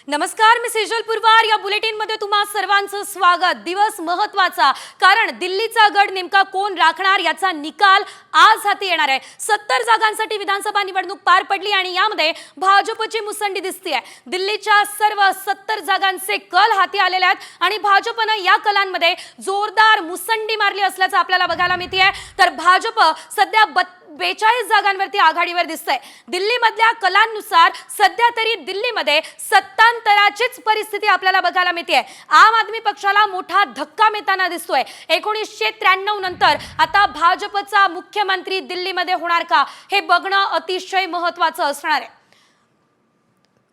नमस्कार, मी सेजल पुरवार. या बुलेटिन मध्ये तुम्हा सर्वांचं स्वागत. दिवस महत्त्वाचा, कारण दिल्लीचा गड नेमका कोण राखणार याचा निकाल आज हाती येणार आहे. 70 जागांसाठी विधानसभा निवडणूक पार पडली आणि यामध्ये भाजपची मुसंडी दिसतेय. दिल्लीच्या सर्व 70 जागांचे कल हाती आलेले आहेत आणि भाजपने या कलांमध्ये जोरदार मुसंडी मारली असल्याचं आपल्याला बघायला मिळतेय. तर भाजप सध्या 42 जागांवरती आघाडीवर दिसतंय. दिल्लीमधल्या कलांनुसार सध्या तरी दिल्लीमध्ये सत्तांतराचीच परिस्थिती आपल्याला बघायला मिळतेय. आम आदमी पक्षाला मोठा धक्का मिळताना दिसतोय. 1993 नंतर आता भाजपचा मुख्यमंत्री दिल्लीमध्ये होणार का, हे बघणं अतिशय महत्त्वाचं असणार आहे.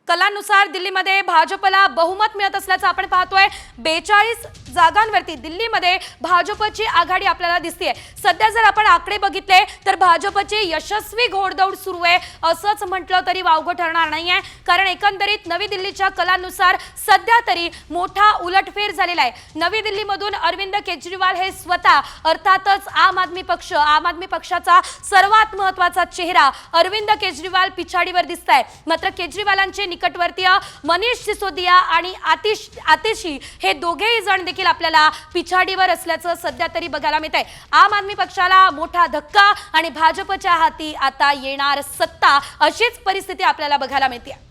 कलांनुसार दिल्लीमध्ये भाजपला बहुमत मिळत असल्याचं आपण पाहतोय. 42 जागांवरती दिल्लीमध्ये भाजपची आघाडी आपल्याला दिसतेय. सध्या जर आपण आकडे बघितले तर भाजपची यशस्वी घोडदौड सुरू आहे असंच म्हटलं तरी वावगं ठरणार नाहीये. कारण एकंदरीत नवी दिल्लीच्या कलांनुसार सध्या तरी मोठा उलटफेर झालेला आहे. नवी दिल्लीमधून अरविंद केजरीवाल हे स्वतः, अर्थातच आम आदमी पक्षाचा सर्वात महत्त्वाचा चेहरा अरविंद केजरीवाल पिछाडीवर दिसताय. मात्र केजरीवालांचे निकटवर्तीय मनीष सिसोदिया आणि आतिशी हे दोघेही जण देखील आपल्याला पिछाडीवर असल्याचं सध्या तरी बघायला मिळतंय. आम आदमी पक्षाला मोठा धक्का आणि भाजपच्या हाती आता येणार सत्ता, अशीच परिस्थिती आपल्याला बघायला मिळते.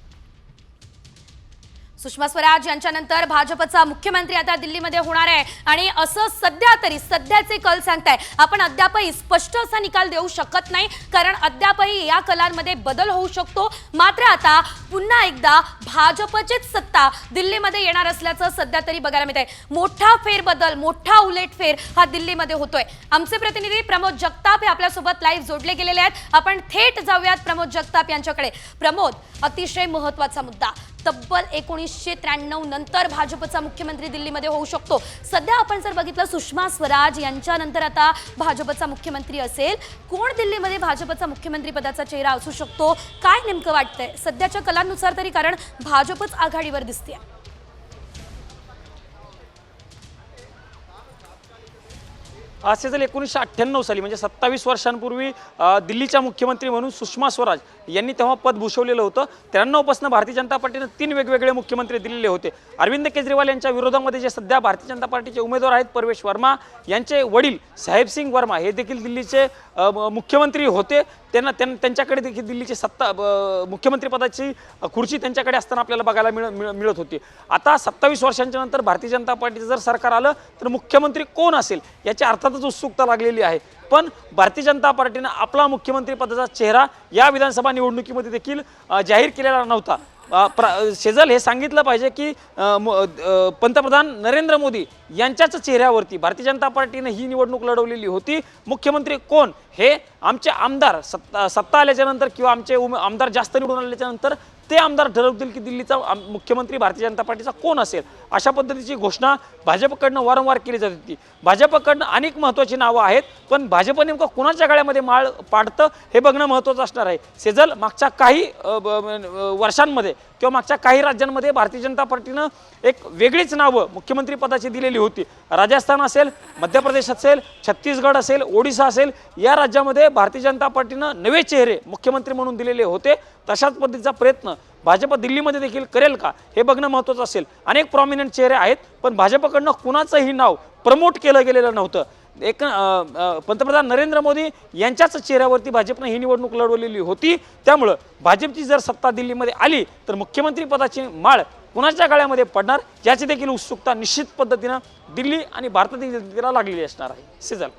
सुषमा स्वराज यांच्यानंतर भाजपचा मुख्यमंत्री आता दिल्लीमध्ये होणार आहे आणि असं सध्याचे कल सांगताय. आपण अद्यापही स्पष्ट असा निकाल देऊ शकत नाही, कारण अद्यापही या कलांमध्ये बदल होऊ शकतो. मात्र आता पुन्हा एकदा भाजपचीच सत्ता दिल्लीमध्ये येणार असल्याचं सध्या तरी बघायला मिळतंय. मोठा फेरबदल, मोठा उलटफेर हा दिल्लीमध्ये होतोय. आमचे प्रतिनिधी प्रमोद जगताप हे आपल्यासोबत लाईव्ह जोडले गेलेले आहेत. आपण थेट जाऊयात प्रमोद जगताप यांच्याकडे. प्रमोद, अतिशय महत्त्वाचा मुद्दा, तब्बल 1993 नंतर भाजपचा मुख्यमंत्री दिल्लीमध्ये होऊ शकतो. सध्या आपण जर बघितलं, सुषमा स्वराज यांच्यानंतर आता भाजपचा मुख्यमंत्री असेल. कोण दिल्लीमध्ये भाजपचा मुख्यमंत्री पदाचा चेहरा असू शकतो, काय नेमकं वाटतंय सध्याच्या कलांनुसार तरी, कारण भाजपच आघाडीवर दिसते. सेजल 1998 साली म्हणजे 27 वर्षांपूर्वी दिल्लीच्या मुख्यमंत्री म्हणून सुषमा स्वराज यांनी तेव्हा पद भूषवलेलं होतं. 93 पासून भारतीय जनता पार्टीने 3 वेगवेगळे मुख्यमंत्री दिलेले होते. अरविंद केजरीवाल यांच्या विरोधामध्ये जे सध्या भारतीय जनता पार्टीचे उमेदवार आहेत, परवेश वर्मा यांचे वडील साहेब सिंग वर्मा हे देखील दिल्लीचे मुख्यमंत्री होते. त्यांच्याकडे देखील दिल्लीची सत्ता, मुख्यमंत्री पदाची खुर्ची त्यांच्याकडे असताना आपल्याला बघायला मिळत होती. आता 27 वर्षांच्या नंतर भारतीय जनता पार्टीचं जर सरकार आलं तर मुख्यमंत्री कोण असेल याची अर्थातच उत्सुकता लागलेली आहे. पण भारतीय जनता पार्टीने आपला मुख्यमंत्री पदाचा चेहरा या विधानसभा निवडणुकीमध्ये देखील जाहीर केलेला नव्हता. सेजल, हे सांगितलं पाहिजे की पंतप्रधान नरेंद्र मोदी यांच्याच चेहऱ्यावरती भारतीय जनता पार्टीने ही निवडणूक लढवलेली होती. मुख्यमंत्री कोण हे आमचे आमदार सत्ता आल्याच्या नंतर किंवा आमचे आमदार जास्त निवडून आल्याच्या नंतर ते आमदार ठरवतील की दिल्लीचा मुख्यमंत्री भारतीय जनता पार्टीचा कोण असेल. अशा पद्धतीची घोषणा भाजपकडनं वारंवार केली जात होती. भाजपकडनं अनेक महत्त्वाची नावं आहेत, पण भाजप नेमकं कोणाच्या गळ्यामध्ये माळ पाडतं हे बघणं महत्त्वाचं असणार आहे. सेजल, मागच्या काही वर्षांमध्ये किंवा मागच्या काही राज्यांमध्ये भारतीय जनता पार्टीनं एक वेगळीच नावं मुख्यमंत्री पदाची दिलेली होती. राजस्थान असेल, मध्य प्रदेश असेल, छत्तीसगड असेल, ओडिशा असेल, या राज्यामध्ये भारतीय जनता पार्टीनं नवे चेहरे मुख्यमंत्री म्हणून दिलेले होते. तशाच पद्धतीचा प्रयत्न भाजप दिल्लीमध्ये देखील करेल का हे बघणं महत्त्वाचं असेल. अनेक प्रॉमिनंट चेहरे आहेत, पण भाजपकडनं कुणाचंही नाव प्रमोट केलं गेलेलं नव्हतं. पंतप्रधान नरेंद्र मोदी यांच्याच चेहऱ्यावरती भाजपने ही निवडणूक लढवलेली होती. त्यामुळं भाजपची जर सत्ता दिल्लीमध्ये आली तर मुख्यमंत्री पदाची माळ कुणाच्या गळ्यामध्ये पडणार याची देखील उत्सुकता निश्चित पद्धतीनं दिल्ली आणि भारतातील जनतेला लागलेली असणार आहे. सेजल,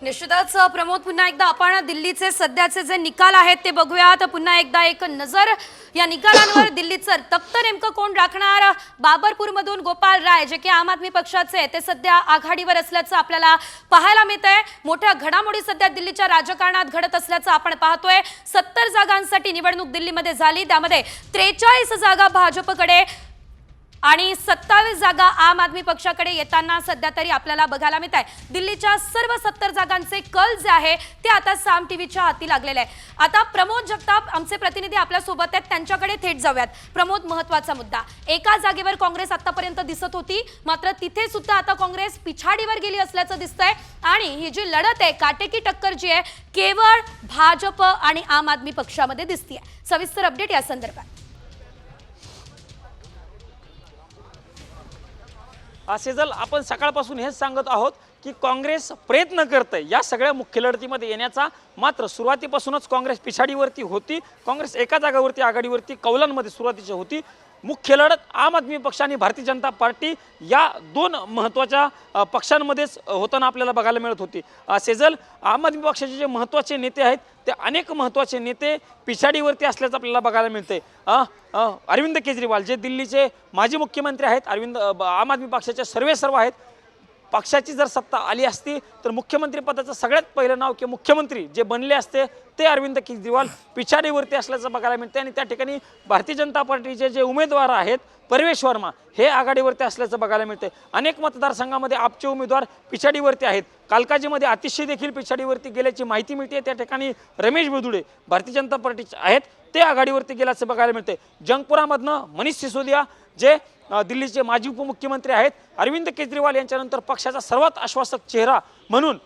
निश्चितच प्रमोद, पुन्हा एकदा आपण दिल्लीचे सध्याचे जे निकाल आहेत ते बघूयात. पुन्हा एकदा एक नजर या निकालांवर. दिल्लीचं तख्त नेमकं कोण राखणार? बाबरपूरमधून गोपाल राय, जे की आम आदमी पक्षाचे, ते सध्या आघाडीवर असल्याचं आपल्याला पाहायला मिळतंय. मोठ्या घडामोडी सध्या दिल्लीच्या राजकारणात घडत असल्याचं आपण पाहतोय. 70 जागांसाठी निवडणूक दिल्लीमध्ये झाली, त्यामध्ये 43 जागा भाजपकडे आणि 27 जागा आम आदमी पक्षाकडे येताना सध्या तरी आपल्याला बघायला मिळत आहे. दिल्लीच्या सर्व 70 जागांचे कल जे आहे ते आता साम टीव्हीच्या हाती लागलेले आहे. आता प्रमोद जगताप आमचे प्रतिनिधी आपल्या सोबत आहेत, त्यांच्याकडे थेट जाऊयात. प्रमोद, महत्त्वाचा मुद्दा, एका जागेवर काँग्रेस आतापर्यंत दिसत होती, मात्र तिथे सुद्धा आता काँग्रेस पिछाडीवर गेली असल्याचं दिसतंय आणि ही जी लढत आहे, काटेकी टक्कर जी आहे, केवळ भाजप आणि आम आदमी पक्षामध्ये दिसते. सविस्तर अपडेट या संदर्भात. सेजल, आपण सकाळपासून हेच सांगत आहोत की काँग्रेस प्रयत्न करते या सगळ्या मुख्य लढतीमध्ये येण्याचा, मात्र सुरुवातीपासूनच काँग्रेस पिछाडीवरती होती. काँग्रेस एका जागावरती आघाडीवरती कौलांमध्ये सुरुवातीची होती. मुख्य लढत आम आदमी पक्ष आणि भारतीय जनता पार्टी या दोन महत्त्वाच्या पक्षांमध्येच होताना आपल्याला बघायला मिळत होती. सेजल, आम आदमी पक्षाचे जे महत्त्वाचे नेते आहेत ते अनेक महत्त्वाचे नेते पिछाडीवरती असल्याचं आपल्याला बघायला मिळते. अरविंद केजरीवाल जे दिल्लीचे माजी मुख्यमंत्री आहेत, आम आदमी पक्षाचे सर्वेसर्व आहेत. पक्षाची जर सत्ता आली असती तर मुख्यमंत्री पदाचं सगळ्यात पहिलं नाव किंवा मुख्यमंत्री जे बनले असते ते अरविंद केजरीवाल पिछाडीवरती असल्याचं बघायला मिळते. आणि त्या ठिकाणी भारतीय जनता पार्टीचे जे उमेदवार आहेत परवेश वर्मा हे आघाडीवरती असल्याचं बघायला मिळते. अनेक मतदारसंघामध्ये आपचे उमेदवार पिछाडीवरती आहेत. कालकाजीमध्ये अतिशय देखील पिछाडीवरती गेल्याची माहिती मिळते. त्या ठिकाणी रमेश बिदुडे भारतीय जनता पार्टीचे आहेत ते आघाडीवरती गेल्याचं बघायला मिळते. जंगपुरामधनं मनीष सिसोदिया जे दिल्लीचे माजी उपमुख्यमंत्री आहेत, अरविंद केजरीवाल यांच्यानंतर पक्षाचा सर्वात आश्वासक चेहरा म्हणून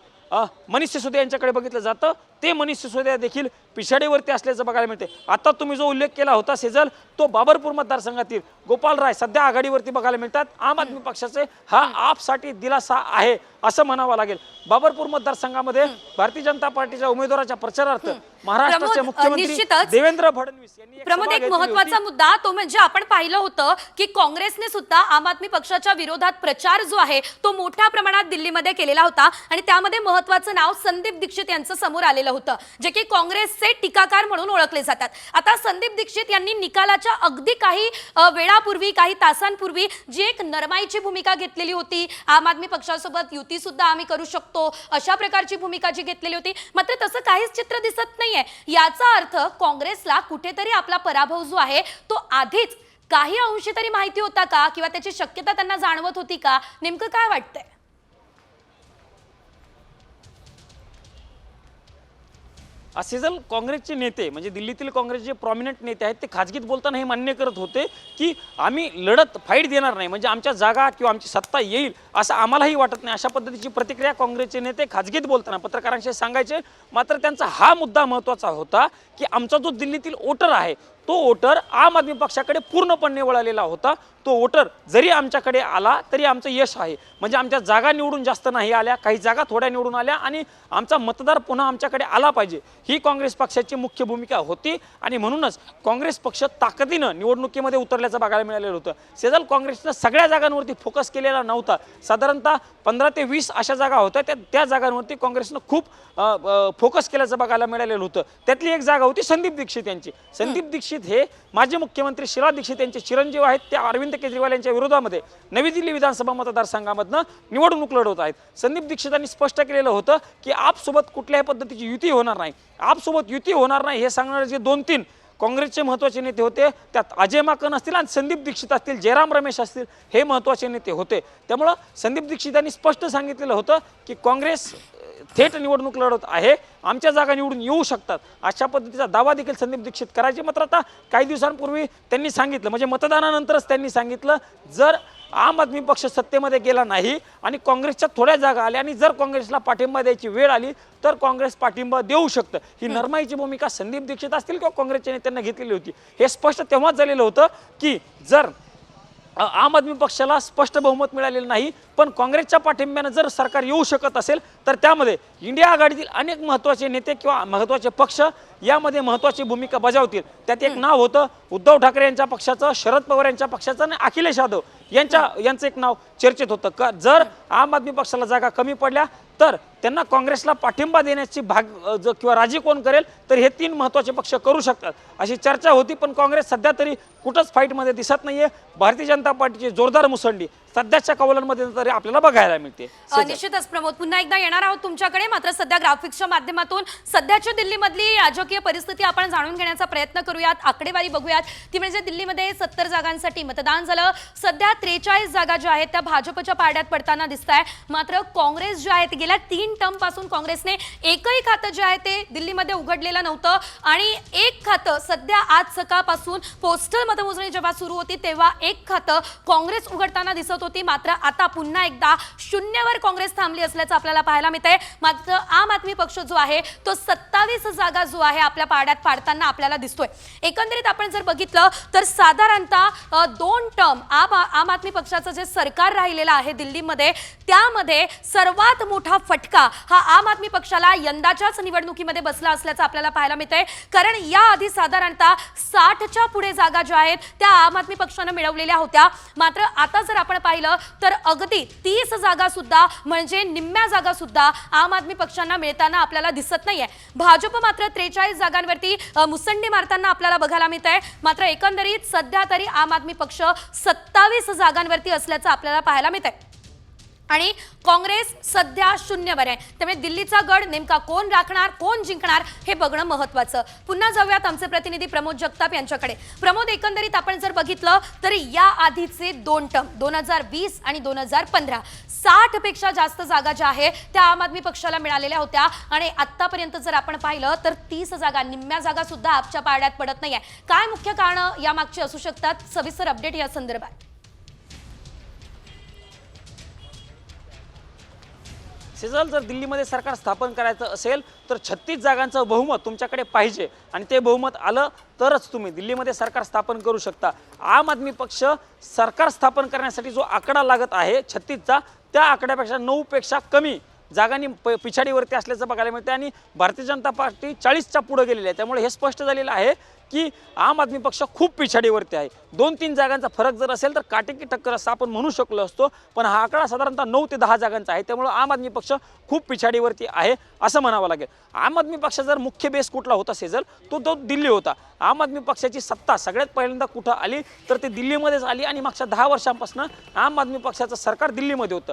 मनीष सिसोदिया यांच्याकडे बघितलं जातं. ते मनीष सिसोदिया देखील पिछाडीवरती असल्याचं बघायला मिळते. आता तुम्ही जो उल्लेख केला होता सेजल, तो बाबरपूर मतदारसंघातील गोपाल राय सध्या आघाडीवरती बघायला मिळतात. आम आदमी पक्षाचे हा आपसाठी दिलासा आहे असं म्हणावं लागेल. बाबरपूर मतदारसंघामध्ये भारतीय जनता पार्टीच्या उमेदवाराच्या प्रचारार्थ महाराष्ट्राचे मुख्यमंत्री देवेंद्र फडणवीस यांनी प्रमोद, एक महत्त्वाचा मुद्दा तो म्हणजे आपण पाहिलं होतं की काँग्रेसने सुद्धा आम आदमी पक्षाच्या विरोधात प्रचार जो आहे तो मोठ्या प्रमाणात दिल्लीमध्ये केलेला होता आणि त्यामध्ये महत्त्वाचं नाव संदीप दीक्षित यांचं समोर आलेलं होतं, जे की काँग्रेसचे टीकाकार म्हणून ओळखले जातात. आता संदीप दीक्षित यांनी निकालाच्या अगदी काही वेळापूर्वी, काही तासांपूर्वी जी एक नरमाईची भूमिका घेतलेली होती, आम आदमी पक्षासोबत युती सुद्धा आम्ही करू शकतो अशा प्रकारची भूमिका जी घेतलेली होती, मात्र तसं काहीच चित्र दिसत नाहीये. याचा अर्थ काँग्रेसला कुठेतरी आपला पराभव जो आहे तो आधीच काही अंशी तरी माहिती होता का, किंवा त्याची शक्यता त्यांना जाणवत होती का? नेमकं काय वाटतंय? सेजल, काँग्रेसचे नेते म्हणजे दिल्लीतील काँग्रेसचे प्रॉमिनंट नेते आहेत ते खाजगीत बोलताना हे मान्य करत होते की आम्ही लढत फाईट देणार नाही, म्हणजे आमच्या जागा किंवा आमची सत्ता येईल असं आम्हालाही वाटत नाही. अशा पद्धतीची प्रतिक्रिया काँग्रेसचे नेते खाजगीत बोलताना पत्रकारांशी सांगायचे. मात्र त्यांचा हा मुद्दा महत्त्वाचा होता की आमचा जो दिल्लीतील वोटर आहे तो वोटर आम आदमी पक्षाकडे पूर्णपणे वळालेला होता. तो वोटर जरी आमच्याकडे आला तरी आमचं यश आहे, म्हणजे आमच्या जागा निवडून जास्त नाही आल्या, काही जागा थोड्या निवडून आल्या आणि आमचा मतदार पुन्हा आमच्याकडे आला पाहिजे, ही काँग्रेस पक्षाची मुख्य भूमिका होती. आणि म्हणूनच काँग्रेस पक्ष ताकदीनं निवडणुकीमध्ये उतरल्याचं बघायला मिळालेलं होतं. सेजल, काँग्रेसनं सगळ्या जागांवरती फोकस केलेला नव्हता. साधारणतः 15 ते 20 अशा जागा होत्या, त्या जागांवरती काँग्रेसनं खूप फोकस केल्याचं बघायला मिळालेलं होतं. त्यातली एक जागा होती संदीप दीक्षित यांची. संदीप दीक्षित हे माजी मुख्यमंत्री शीला दीक्षित यांचे चिरंजीव आहेत. ते अरविंद केजरीवाल यांच्या विरोधामध्ये नवी दिल्ली विधानसभा मतदारसंघामधनं निवडणूक लढवत आहेत. संदीप दीक्षितांनी स्पष्ट केलेलं होतं की आपसोबत कुठल्याही पद्धतीची युती होणार नाही, आपसोबत युती होणार नाही हे सांगणारे जे 2-3 काँग्रेसचे महत्त्वाचे नेते होते त्यात अजय माकन असतील आणि संदीप दीक्षित असतील, जयराम रमेश असतील, हे महत्त्वाचे नेते होते. त्यामुळं संदीप दीक्षित यांनी स्पष्ट सांगितलेलं होतं की काँग्रेस थेट निवडणूक लढवत आहे, आमच्या जागा निवडून येऊ शकतात अशा पद्धतीचा दावा देखील संदीप दीक्षित करायचे. मात्र आता काही दिवसांपूर्वी त्यांनी सांगितलं, म्हणजे मतदानानंतरच त्यांनी सांगितलं, जर आम आदमी पक्ष सत्तेमध्ये गेला नाही आणि काँग्रेसच्या थोड्या जागा आल्या आणि जर काँग्रेसला पाठिंबा द्यायची वेळ आली तर काँग्रेस पाठिंबा देऊ शकतं. ही नरमाईची भूमिका संदीप दीक्षित असतील किंवा काँग्रेसच्या नेत्यांना घेतलेली होती. हे स्पष्ट तेव्हाच झालेलं होतं की जर आम आदमी पक्षाला स्पष्ट बहुमत मिळालेलं नाही पण काँग्रेसच्या पाठिंब्यानं जर सरकार येऊ शकत असेल तर त्यामध्ये इंडिया आघाडीतील अनेक महत्त्वाचे नेते किंवा महत्त्वाचे पक्ष यामध्ये महत्त्वाची भूमिका बजावतील. त्यात एक नाव होतं उद्धव ठाकरे यांच्या पक्षाचं, शरद पवार यांच्या पक्षाचं आणि अखिलेश यादव यांचं एक नाव चर्चेत होतं. का जर आम आदमी पक्षाला जागा कमी पडल्या तर त्यांना काँग्रेसला पाठिंबा देण्याची किंवा राजी कोण करेल तर हे 3 महत्त्वाचे पक्ष करू शकतात अशी चर्चा होती. पण काँग्रेस सध्या तरी कुठंच फाईटमध्ये दिसत नाहीये. भारतीय जनता पार्टीची जोरदार मुसंडी सध्याच्या कौलांमध्ये तरी आपल्याला बघायला मिळते. निश्चितच प्रमोद, पुन्हा एकदा येणार आहोत तुमच्याकडे. मात्र सध्या ग्राफिक्सच्या माध्यमातून सध्याच्या दिल्लीमधली राजकीय परिस्थिती आपण जाणून घेण्याचा प्रयत्न करूयात. आकडेवारी बघूयात. ती म्हणजे दिल्लीमध्ये 70 जागांसाठी मतदान झालं. सध्या 43 जागा ज्या आहेत त्या भाजपच्या पारड्यात पडताना दिसत आहे. मात्र काँग्रेस ज्या आहेत गेल्या 3 3 टर्म पासून काँग्रेसने एकही खातं जे आहे ते दिल्लीमध्ये उघडलेलं नव्हतं आणि एक खातं सध्या आज सकाळपासून पोस्टल मतमोजणी जेव्हा सुरू होती तेव्हा एक खातं काँग्रेस उघडताना दिसत होती. मात्र आता पुन्हा एकदा शून्यावर काँग्रेस थांबली असल्याचं आपल्याला पाहायला मिळतंय. मात्र आम आदमी पक्ष जो आहे तो 27 जागा जो आहे आपल्या पारड्यात पाडताना आपल्याला दिसतोय. एकंदरीत आपण जर बघितलं तर साधारणतः 2 टर्म आम आदमी पक्षाचं जे सरकार राहिलेलं आहे दिल्लीमध्ये त्यामध्ये सर्वात मोठा फटका हा आम आदमी पक्षाला यंदाच्याच निवडणुकीमध्ये बसला असल्याचं आपल्याला पाहायला मिळतंय. कारण याआधी साधारणतः 60च्या पुढे जागा ज्या आहेत त्या आम आदमी पक्षानं मिळवलेल्या होत्या. मात्र आता जर आपण पाहिलं तर अगदी 30 जागा सुद्धा म्हणजे निम्म्या जागा सुद्धा आम आदमी पक्षांना मिळताना आपल्याला दिसत नाहीये. भाजप मात्र 43 जागांवरती मुसंडी मारताना आपल्याला बघायला मिळत आहे. मात्र एकंदरीत सध्या तरी आम आदमी पक्ष 27 जागांवरती असल्याचं आपल्याला पाहायला मिळत आहे आणि काँग्रेस सध्या शून्यवर आहे. त्यामुळे दिल्लीचा गड नेमका कोण राखणार, कोण जिंकणार हे बघणं महत्त्वाचं. पुन्हा जाऊयात आमचे प्रतिनिधी प्रमोद जगताप यांच्याकडे. प्रमोद, एकंदरीत आपण जर बघितलं तर या आधीचे 2 टर्म 2020 आणि 2015 60 पेक्षा जास्त जागा ज्या आहेत त्या आम आदमी पक्षाला मिळालेल्या होत्या आणि आतापर्यंत जर आपण पाहिलं तर 30 जागा निम्म्या जागा सुद्धा आपच्या पारड्यात पडत नाहीये. काय मुख्य कारण यामागची असू शकतात? सविस्तर अपडेट या संदर्भात. सेजल, जर दिल्लीमध्ये सरकार स्थापन करायचं असेल तर 36 जागांचं बहुमत तुमच्याकडे पाहिजे आणि ते बहुमत आलं तरच तुम्ही दिल्लीमध्ये सरकार स्थापन करू शकता. आम आदमी पक्ष सरकार स्थापन करण्यासाठी जो आकडा लागत आहे 36चा त्या आकड्यापेक्षा 9 पेक्षा कमी जागांनी पिछाडीवरती असल्याचं बघायला मिळते आणि भारतीय जनता पार्टी 40च्या पुढे गेलेली आहे. त्यामुळे हे स्पष्ट झालेलं आहे की आम आदमी पक्ष खूप पिछाडीवरती आहे. 2-3 जागांचा फरक जर असेल तर काटेकी टक्कर असं आपण म्हणू शकलो असतो, पण हा आकडा साधारणतः 9 ते 10 जागांचा आहे. त्यामुळे आम आदमी पक्ष खूप पिछाडीवरती आहे असं म्हणावं लागेल. आम आदमी पक्ष जर मुख्य बेस कुठला होता सेजल, तो दिल्ली होता. आम आदमी पक्षाची सत्ता सगळ्यात पहिल्यांदा कुठं आली तर ते दिल्लीमध्येच आली आणि मागच्या 10 वर्षांपासून आम आदमी पक्षाचं सरकार दिल्लीमध्ये होतं.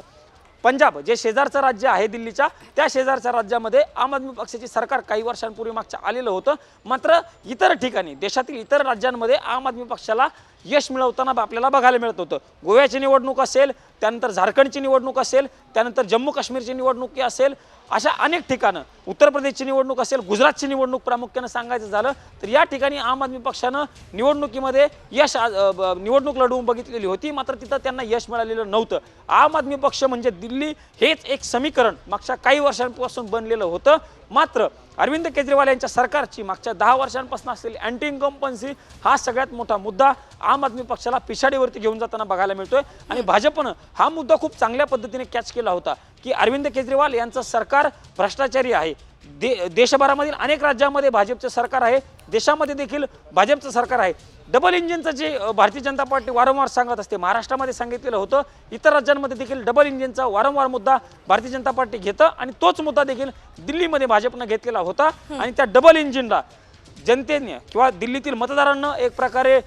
पंजाब जे शेजारचं राज्य आहे दिल्लीच्या, त्या शेजारच्या राज्यामध्ये आम आदमी पक्षाची सरकार काही वर्षांपूर्वी मागच्या आलेलं होतं. मात्र इतर ठिकाणी देशातील इतर राज्यांमध्ये आम आदमी पक्षाला यश मिळवताना आपल्याला बघायला मिळत होतं. गोव्याची निवडणूक असेल, त्यानंतर झारखंडची निवडणूक असेल, त्यानंतर जम्मू काश्मीरची निवडणूक असेल, अशा अनेक ठिकाणं, उत्तर प्रदेशची निवडणूक असेल, गुजरातची निवडणूक प्रामुख्यानं सांगायचं झालं तर या ठिकाणी आम आदमी पक्षानं निवडणुकीमध्ये निवडणूक लढवून बघितलेली होती. मात्र तिथं त्यांना यश मिळालेलं नव्हतं. आम आदमी पक्ष म्हणजे दिल्ली हेच एक समीकरण मागच्या काही वर्षांपासून बनलेलं होतं. मात्र अरविंद केजरीवाल यांच्या सरकारची मागच्या 10 वर्षांपासून असलेली अँटी इन्कम्पन्सी हा सगळ्यात मोठा मुद्दा आम आदमी पक्षाला पिछाडीवरती घेऊन जाताना बघायला मिळतोय आणि भाजपनं हा मुद्दा खूप चांगल्या पद्धतीने कॅच केला होता की अरविंद केजरीवाल यांचं सरकार भ्रष्टाचारी आहे. देशभरामधील अनेक राज्यांमध्ये भाजपचं सरकार आहे, देशामध्ये देखील भाजपचं सरकार आहे. डबल इंजिनचं जे भारतीय जनता पार्टी वारंवार सांगत असते, महाराष्ट्रामध्ये सांगितलेलं होतं, इतर राज्यांमध्ये देखील डबल इंजिनचा वारंवार मुद्दा भारतीय जनता पार्टी घेतं आणि तोच मुद्दा देखील दिल्लीमध्ये भाजपनं घेतलेला होता. आणि त्या डबल इंजिनला जनतेने किंवा दिल्लीतील मतदारांना एक प्रकारे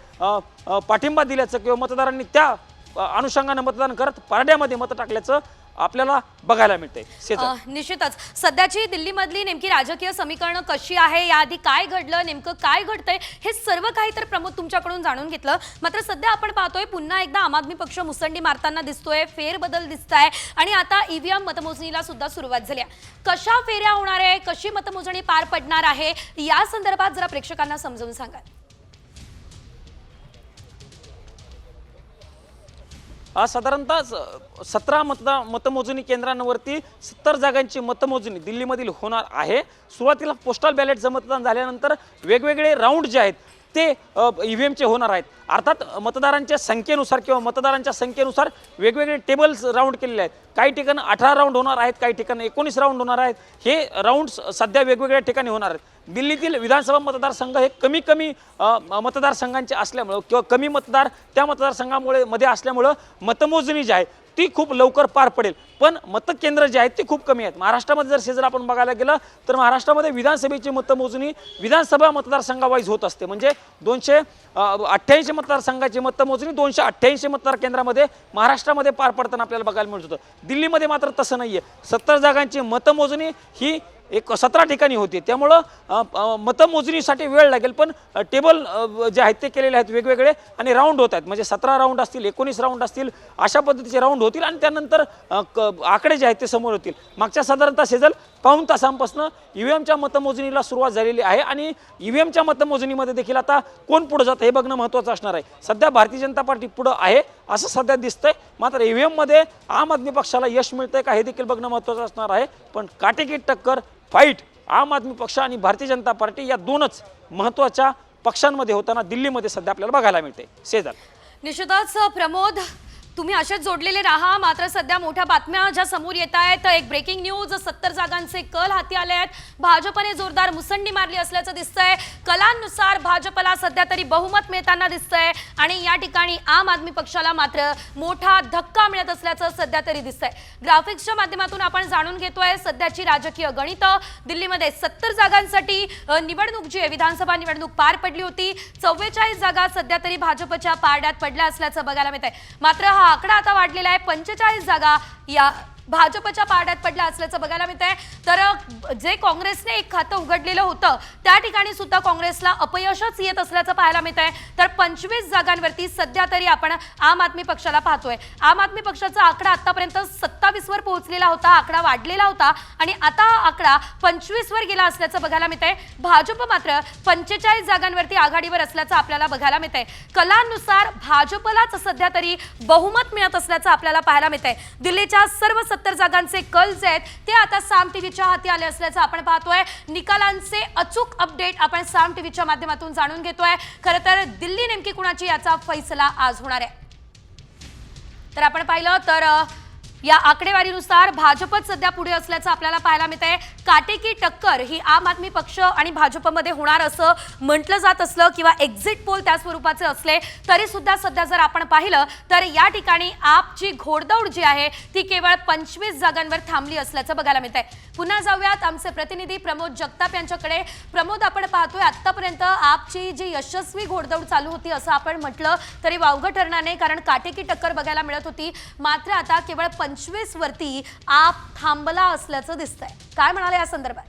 पाठिंबा दिल्याचं किंवा मतदारांनी त्या अनुषंगानं मतदान करत पारड्यामध्ये मतं टाकल्याचं आपल्याला बघायला मिळते. निश्चितच सध्याची दिल्लीमधली नेमकी राजकीय समीकरणं कशी आहे, याआधी काय घडलं, नेमकं काय घडतंय हे सर्व काही तर प्रमोद तुमच्याकडून जाणून घेतलं. मात्र सध्या आपण पाहतोय पुन्हा एकदा आम आदमी पक्ष मुसंडी मारताना दिसतोय, फेरबदल दिसताय आणि आता ईव्हीएम मतमोजणीला सुद्धा सुरुवात झाली आहे. कशा फेऱ्या होणार आहे, कशी मतमोजणी पार पडणार आहे या संदर्भात जरा प्रेक्षकांना समजावून सांगा. साधारणतः 17 मतमोजणी केंद्रांवरती 70 जागांची मतमोजणी दिल्लीमधील होणार आहे. सुरुवातीला पोस्टल बॅलेटचं मतदान झाल्यानंतर वेगवेगळे राऊंड जे आहेत ते ईव्हीएमचे होणार आहेत. अर्थात मतदारांच्या संख्येनुसार किंवा मतदारांच्या संख्येनुसार वेगवेगळे टेबल्स राऊंड केलेले आहेत. काही ठिकाणी 18 राऊंड होणार आहेत, काही ठिकाणी 19 राऊंड होणार आहेत. हे राऊंड्स सध्या वेगवेगळ्या ठिकाणी होणार आहेत. दिल्लीतील विधानसभा मतदारसंघ हे कमी मतदारसंघांचे असल्यामुळं किंवा कमी मतदार त्या मतदारसंघामुळे मध्ये असल्यामुळं मतमोजणी जी आहे ती खूप लवकर पार पडेल. पण मतकेंद्र जे आहेत ती खूप कमी आहेत. महाराष्ट्रामध्ये जर आपण बघायला गेलं तर महाराष्ट्रामध्ये विधानसभेची मतमोजणी विधानसभा मतदारसंघावाईज होत असते. म्हणजे 288 मतदारसंघाची मतमोजणी 288 मतदार केंद्रामध्ये महाराष्ट्रामध्ये पार पडताना आपल्याला बघायला मिळत होतं. दिल्लीमध्ये मात्र तसं नाहीये. 70 जागांची मतमोजणी ही एक 17 ठिकाणी होती. त्यामुळं मतमोजणीसाठी वेळ लागेल, पण टेबल जे आहेत ते केलेले आहेत वेगवेगळे आणि राऊंड होत आहेत. म्हणजे 17 राऊंड असतील, 19 राऊंड असतील, अशा पद्धतीचे राऊंड होतील आणि त्यानंतर आकडे जे आहेत ते समोर होतील. मागच्या साधारणतः शेजल पाऊण तासांपासून ईव्हीएमच्या मतमोजणीला सुरुवात झालेली आहे आणि ईव्हीएमच्या मतमोजणीमध्ये देखील आता कोण पुढे जातं हे बघणं महत्त्वाचं असणार आहे. सध्या भारतीय जनता पार्टी पुढं आहे असं सध्या दिसतंय, मात्र ईव्हीएममध्ये आम आदमी पक्षाला यश मिळतंय का हे देखील बघणं महत्त्वाचं असणार आहे. पण काटेकी टक्कर फाईट आम आदमी पक्ष आणि भारतीय जनता पार्टी या दोनच महत्त्वाच्या पक्षांमध्ये होताना दिल्लीमध्ये सध्या आपल्याला बघायला मिळते. शेजल निश्चितच प्रमोद, तुम्ही असेच जोडलेले राहा. मात्र सध्या मोठ्या बातम्या ज्या समोर येत आहेत, एक ब्रेकिंग न्यूज, 70 जागांचे कल हाती आले आहेत. भाजपने जोरदार मुसंडी मारली असल्याचं दिसतंय. कलांनुसार भाजपला सध्या तरी बहुमत मिळताना दिसतंय आणि या ठिकाणी आम आदमी पक्षाला मात्र मोठा धक्का मिळत असल्याचं सध्या तरी दिसतंय. ग्राफिक्सच्या माध्यमातून आपण जाणून घेतोय सध्याची राजकीय गणितं. दिल्लीमध्ये 70 जागांसाठी निवडणूक जी आहे, विधानसभा निवडणूक पार पडली होती. 44 जागा सध्या तरी भाजपच्या पारड्यात पडल्या असल्याचं बघायला मिळतंय. मात्र हा आकडा आता वाढलेला आहे. 45 जागा या भाजपच्या पारड्यात पडल्या असल्याचं बघायला मिळतंय. तर जे काँग्रेसने एक खातं उघडलेलं होतं त्या ठिकाणी सुद्धा काँग्रेसला अपयशच येत असल्याचं पाहायला मिळतंय. तर 25 जागांवरती सध्या तरी आपण आम आदमी पक्षाला पाहतोय. आम आदमी पक्षाचा आकडा आतापर्यंत 27 वर पोहोचलेला होता, आकडा वाढलेला होता आणि आता हा आकडा 25 वर गेला असल्याचं बघायला मिळतंय. भाजप मात्र 45 जागांवरती आघाडीवर असल्याचं आपल्याला बघायला मिळतंय. कलांनुसार भाजपलाच सध्या तरी बहुमत मिळत असल्याचं आपल्याला पाहायला मिळतंय. दिल्लीच्या सर्व 70 जागांचे कल जे आहेत ते आता साम टीव्हीच्या हाती आले असल्याचं आपण पाहतोय. निकालांचे अचूक अपडेट आपण साम टीव्हीच्या माध्यमातून जाणून घेतोय. खरं तर दिल्ली नेमकी कुणाची याचा फैसला आज होणार आहे. तर आपण पाहिलं तर या आकडेवारीनुसार भाजपच सध्या पुढे असल्याचं आपल्याला पाहायला मिळतंय. काटेकी टक्कर ही आम आदमी पक्ष आणि भाजपमध्ये होणार असं म्हटलं जात असलं किंवा एक्झिट पोल त्या स्वरूपाचे असले तरी सुद्धा सध्या जर आपण पाहिलं तर या ठिकाणी आपची घोडदौड जी आहे ती केवळ 25 जागांवर थांबली असल्याचं बघायला मिळतंय. पुन्हा जाऊयात आमचे प्रतिनिधी प्रमोद जगताप यांच्याकडे. प्रमोद, आपण पाहतोय आतापर्यंत आपची जी यशस्वी घोडदौड चालू होती असं आपण म्हटलं तरी वावगं ठरणार नाही, कारण काटेकी टक्कर बघायला मिळत होती. मात्र आता केवळ 25 वरती आप थांबला असल्याचं दिसतंय. काय म्हणाले या संदर्भात?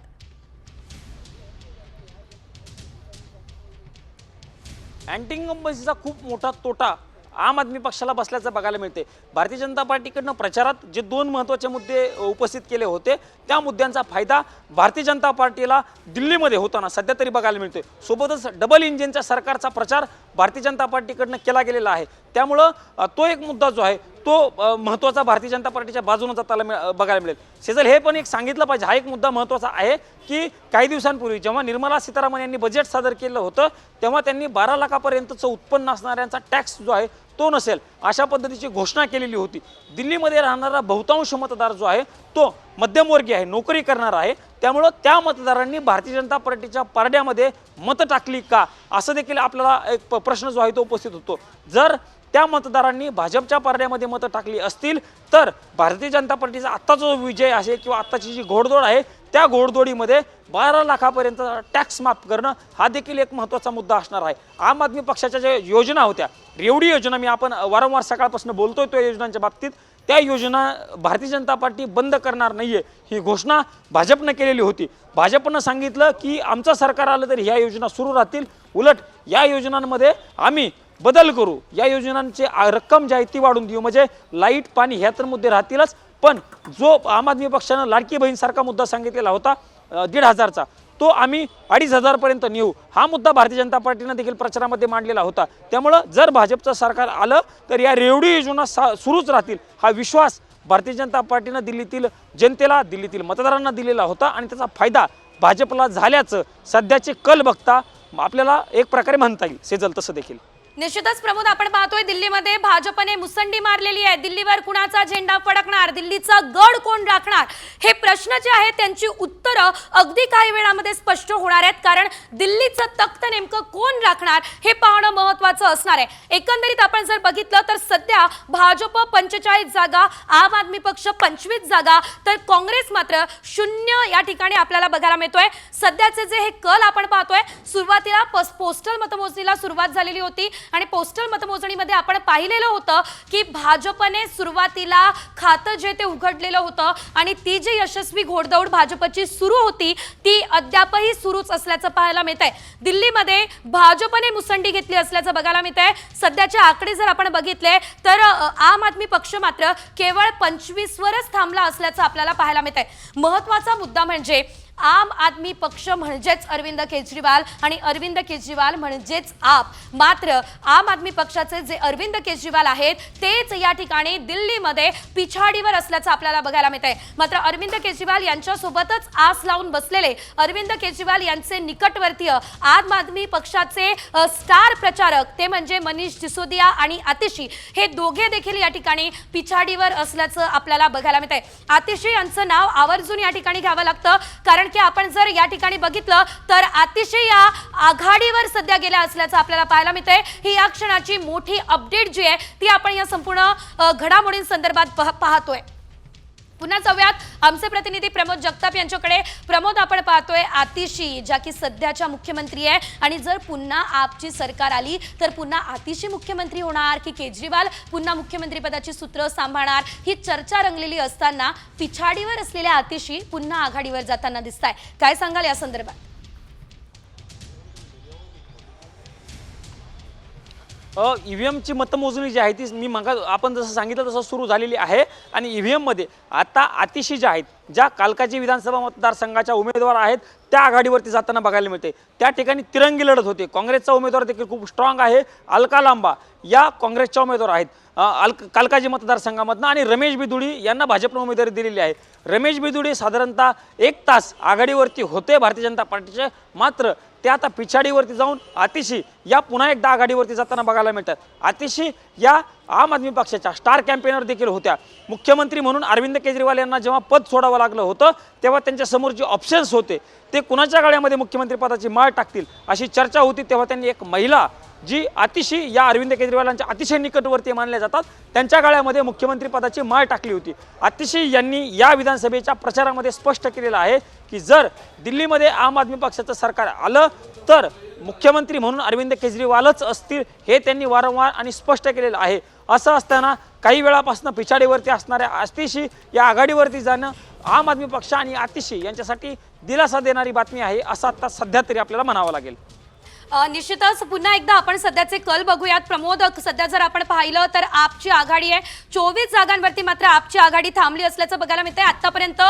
अँटी इन्कम्बन्सीचा खूप मोठा तोटा आम आदमी पक्षाला बसल्याचं बघायला मिळते. भारतीय जनता पार्टीकडनं प्रचारात जे 2 महत्त्वाचे मुद्दे उपस्थित केले होते त्या मुद्द्यांचा फायदा भारतीय जनता पार्टीला दिल्लीमध्ये होताना सध्या तरी बघायला मिळतोय. सोबतच डबल इंजिनच्या सरकारचा प्रचार भारतीय जनता पार्टीकडनं केला गेलेला आहे. त्यामुळं तो एक मुद्दा जो आहे तो महत्त्वाचा भारतीय जनता पार्टीच्या बाजूने जाताना बघायला मिळेल. शेजल, हे पण एक सांगितलं पाहिजे, हा एक मुद्दा महत्त्वाचा आहे की काही दिवसांपूर्वी जेव्हा निर्मला सीतारामन यांनी बजेट सादर केलं होतं तेव्हा त्यांनी 12 लाखापर्यंतचं उत्पन्न असणाऱ्यांचा टॅक्स जो आहे तो नसेल अशा पद्धतीची घोषणा केलेली होती. दिल्लीमध्ये राहणारा बहुतांश मतदार जो आहे तो मध्यमवर्गीय आहे, नोकरी करणार आहे. त्यामुळं त्या मतदारांनी भारतीय जनता पार्टीच्या पारड्यामध्ये मतं टाकली का असं देखील आपल्याला एक प्रश्न जो आहे तो उपस्थित होतो. जर त्या मतदारांनी भाजपच्या पारड्यामध्ये मतं टाकली असतील तर भारतीय जनता पार्टीचा आत्ताचा जो विजय आहे किंवा आत्ताची जी घोडदौड आहे त्या घोडदौडीमध्ये 12 लाखापर्यंत टॅक्स माफ करणं हा देखील एक महत्त्वाचा मुद्दा असणार आहे. आम आदमी पक्षाच्या ज्या योजना होत्या, रेवडी योजना, मी आपण वारंवार सकाळपासून बोलतोय त्या योजनांच्या बाबतीत, त्या योजना भारतीय जनता पार्टी बंद करणार नाहीये ही घोषणा भाजपनं केलेली होती. भाजपनं सांगितलं की आमचं सरकार आलं तरी ह्या योजना सुरू राहतील, उलट या योजनांमध्ये आम्ही बदल करू, या योजनांची रक्कम जी आहे ती वाढून देऊ. म्हणजे लाईट, पाणी ह्या तर मुद्दे राहतीलच, पण जो आम आदमी पक्षानं लाडकी बहीण सारखा मुद्दा सांगितलेला होता 1,500चा, तो आम्ही 2,500 पर्यंत नेऊ, हा मुद्दा भारतीय जनता पार्टीनं देखील प्रचारामध्ये मांडलेला होता. त्यामुळं जर भाजपचं सरकार आलं तर या रेवडी योजना सुरूच राहतील हा विश्वास भारतीय जनता पार्टीनं दिल्लीतील जनतेला, दिल्लीतील मतदारांना दिलेला होता आणि त्याचा फायदा भाजपला झाल्याचं सध्याचे कल बघता आपल्याला एक प्रकारे म्हणता येईल. सेजल, तसं देखील निश्चितच प्रमोद, आपण पाहतोय दिल्लीमध्ये भाजपने मुसंडी मारलेली आहे. दिल्लीवर कुणाचा झेंडा फडकणार, दिल्लीचा गड कोण राखणार, हे प्रश्न जे आहेत त्यांची उत्तरं अगदी काही वेळामध्ये स्पष्ट होणार आहेत. कारण दिल्लीचं तख्त नेमकं कोण राखणार हे पाहणं महत्त्वाचं असणार आहे. एकंदरीत आपण जर बघितलं तर सध्या भाजप 45 जागा, आम आदमी पक्ष 25 जागा, तर काँग्रेस मात्र 0 या ठिकाणी आपल्याला बघायला मिळतोय. सध्याचे जे हे कल आपण पाहतोय, सुरुवातीला पोस्टल मतमोजणीला सुरुवात झालेली होती आणि पोस्टल मतमोजणीमध्ये आपण पाहिलेलं होतं की भाजपने सुरुवातीला खातं जे ते उघडलेलं होतं आणि ती जी यशस्वी घोडदौड भाजपची सुरू होती ती अद्यापही सुरूच असल्याचं पाहायला मिळतंय। दिल्लीमध्ये भाजपने मुसंडी घेतली असल्याचं बघायला मिळतंय। सध्याचे आकडे जर आपण बघितले तर आम आदमी पक्ष मात्र केवळ 25 वरच थांबला असल्याचं आपल्याला पाहायला मिळतंय। महत्त्वाचा मुद्दा म्हणजे आम आदमी पक्ष म्हणजेच अरविंद केजरीवाल आणि अरविंद केजरीवाल म्हणजेच आप। मात्र आम आदमी पक्षाचे जे अरविंद केजरीवाल आहेत तेच या ठिकाणी दिल्लीमध्ये पिछाडीवर असल्याचं आपल्याला बघायला मिळतंय। मात्र अरविंद केजरीवाल यांच्यासोबतच आस लावून बसलेले अरविंद केजरीवाल यांचे निकटवर्तीय आम आदमी पक्षाचे स्टार प्रचारक ते म्हणजे मनीष सिसोदिया आणि आतिशी हे दोघे देखील या ठिकाणी पिछाडीवर असल्याचं आपल्याला बघायला मिळतंय। आतिशी यांचं नाव आवर्जून या ठिकाणी घ्यावं लागतं कारण की आपण जर या ठिकाणी बघितलं तर आतिशी या आघाडीवर सध्या गेल्या असल्याचं आपल्याला पाहायला मिळतंय। ही या क्षणाची मोठी अपडेट जी आहे ती आपण या संपूर्ण घडामोडींसंदर्भात पाहतोय। पुन्हा जाऊयात आमचे प्रतिनिधी प्रमोद जगताप यांच्याकडे। प्रमोद, आपण पाहतोय आतिशी ज्या की सध्याच्या मुख्यमंत्री आहे आणि जर पुन्हा आपची सरकार आली तर पुन्हा आतिशी मुख्यमंत्री होणार की केजरीवाल पुन्हा मुख्यमंत्री पदाची सूत्र सांभाळणार ही चर्चा रंगलेली असताना पिछाडीवर असलेल्या आतिशी पुन्हा आघाडीवर जाताना दिसताय। काय सांगाल या संदर्भात? ईव्हीएमची मतमोजणी जी आहे ती आपण जसं सांगितलं तसं सुरू झालेली आहे आणि ईव्हीएममध्ये आता आतिशी ज्या आहेत ज्या कालकाजी विधानसभा मतदारसंघाच्या उमेदवार आहेत त्या आघाडीवरती जाताना बघायला मिळते। त्या ठिकाणी तिरंगी लढत होते। काँग्रेसचा उमेदवार देखील खूप स्ट्रॉंग आहे, अलका लांबा या काँग्रेसच्या उमेदवार आहेत कालकाजी मतदारसंघामधनं आणि रमेश बिदुडी यांना भाजपने उमेदवारी दिलेली आहे। रमेश बिदुडी साधारणतः 1 तास आघाडीवरती होते भारतीय जनता पार्टीचे, मात्र ते आता पिछाडीवरती जाऊन आतिशी या पुन्हा एकदा आघाडीवरती जाताना बघायला मिळतात। आतिशी या आम आदमी पक्षाच्या स्टार कॅम्पेनर देखील होत्या। मुख्यमंत्री म्हणून अरविंद केजरीवाल यांना जेव्हा पद सोडावं लागलं होतं तेव्हा त्यांच्या समोर जे ऑप्शन्स होते ते कुणाच्या गळ्यामध्ये मुख्यमंत्री पदाची माळ टाकतील अशी चर्चा होती। तेव्हा त्यांनी एक महिला जी आतिशी या अरविंद केजरीवालांच्या अतिशय निकटवर्ती मानल्या जातात त्यांच्या गळ्यामध्ये मुख्यमंत्री पदाची माळ टाकली होती। आतिशी यांनी या विधानसभेच्या प्रचारामध्ये स्पष्ट केलेलं आहे की जर दिल्लीमध्ये आम आदमी पक्षाचं सरकार आलं तर मुख्यमंत्री म्हणून अरविंद केजरीवालच असतील हे त्यांनी वारंवार आणि स्पष्ट केलेलं आहे। असं असताना काही वेळापासून पिछाडीवरती असणाऱ्या आतिशी या आघाडीवरती जाणं आम आदमी पक्ष आणि आतिशी यांच्यासाठी दिलासा देणारी बातमी आहे असं आता सध्या तरी आपल्याला म्हणावं लागेल। निश्चितच पुन्हा एकदा आपण सध्याचे कल बघूयात। प्रमोद, सध्या जर आपण पाहिलं तर आपची आघाडी आहे 24 जागांवरती मात्र आपची आघाडी थांबली असल्याचं बघायला मिळतंय। आतापर्यंत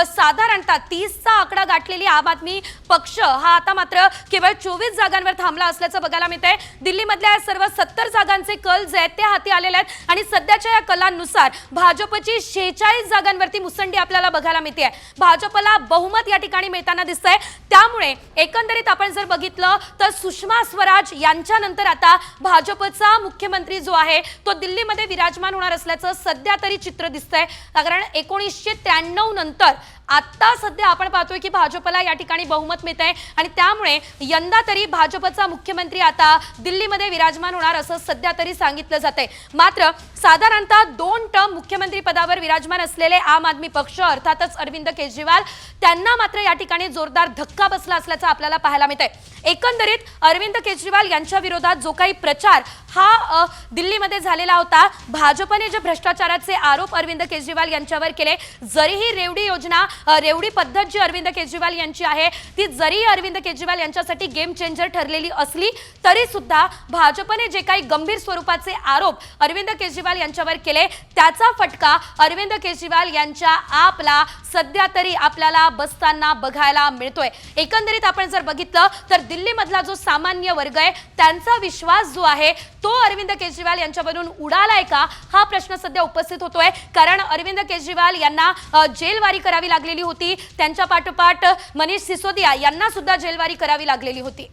साधारणतः 30चा आकडा गाठलेली आम आदमी पक्ष हा आता मात्र केवळ 24 जागांवर थांबला असल्याचं बघायला मिळतंय। दिल्लीमधल्या सर्व 70 जागांचे कल जे आहेत ते हाती आलेले आहेत आणि सध्याच्या या कलांनुसार भाजपची 46 जागांवरती मुसंडी आपल्याला बघायला मिळते। भाजपला बहुमत या ठिकाणी मिळताना दिसतंय। त्यामुळे एकंदरीत आपण जर बघितलं तर सुषमा स्वराज यांच्यानंतर आता भाजपचा मुख्यमंत्री जो आहे तो दिल्लीमध्ये विराजमान होणार असल्याचं सध्या तरी चित्र दिसतंय। कारण 1993 नंतर आता सध्या आपण पाहतोय की भाजपला या ठिकाणी बहुमत मिळतंय आणि त्यामुळे यंदा तरी भाजपचा मुख्यमंत्री आता दिल्लीमध्ये विराजमान होणार असं सध्या तरी सांगितलं जातंय। मात्र साधारणतः 2 टर्म मुख्यमंत्री पदावर विराजमान असलेले आम आदमी पक्ष अर्थातच अरविंद केजरीवाल त्यांना मात्र या ठिकाणी जोरदार धक्का बसला असल्याचं आपल्याला पाहायला मिळतंय। एकंदरीत अरविंद केजरीवाल यांच्या विरोधात जो काही प्रचार हा दिल्लीमध्ये झालेला होता, भाजपने जे भ्रष्टाचाराचे आरोप अरविंद केजरीवाल यांच्यावर केले, जरीही रेवडी योजना रेवडी पद्धत जी अरविंद केजरीवाल यांची आहे ती जरी अरविंद केजरीवाल यांच्यासाठी गेम चेंजर ठरलेली असली तरी सुद्धा भाजपने जे काही गंभीर स्वरूपाचे आरोप अरविंद केजरीवाल यांच्यावर केले त्याचा फटका अरविंद केजरीवाल यांच्या आपला सध्या तरी आपल्याला बसताना बघायला मिळतोय। एकंदरीत आपण जर बघितलं तर दिल्लीमधला जो सामान्य वर्ग आहे त्यांचा विश्वास जो आहे तो अरविंद केजरीवाल यांच्यावरून उडालाय का हा प्रश्न सध्या उपस्थित होतोय। कारण अरविंद केजरीवाल यांना जेलवारी करावी लागलेली होती, त्यांच्या पाठोपाठ मनीष सिसोदिया यांना सुद्धा जेलवारी करावी लागलेली होती।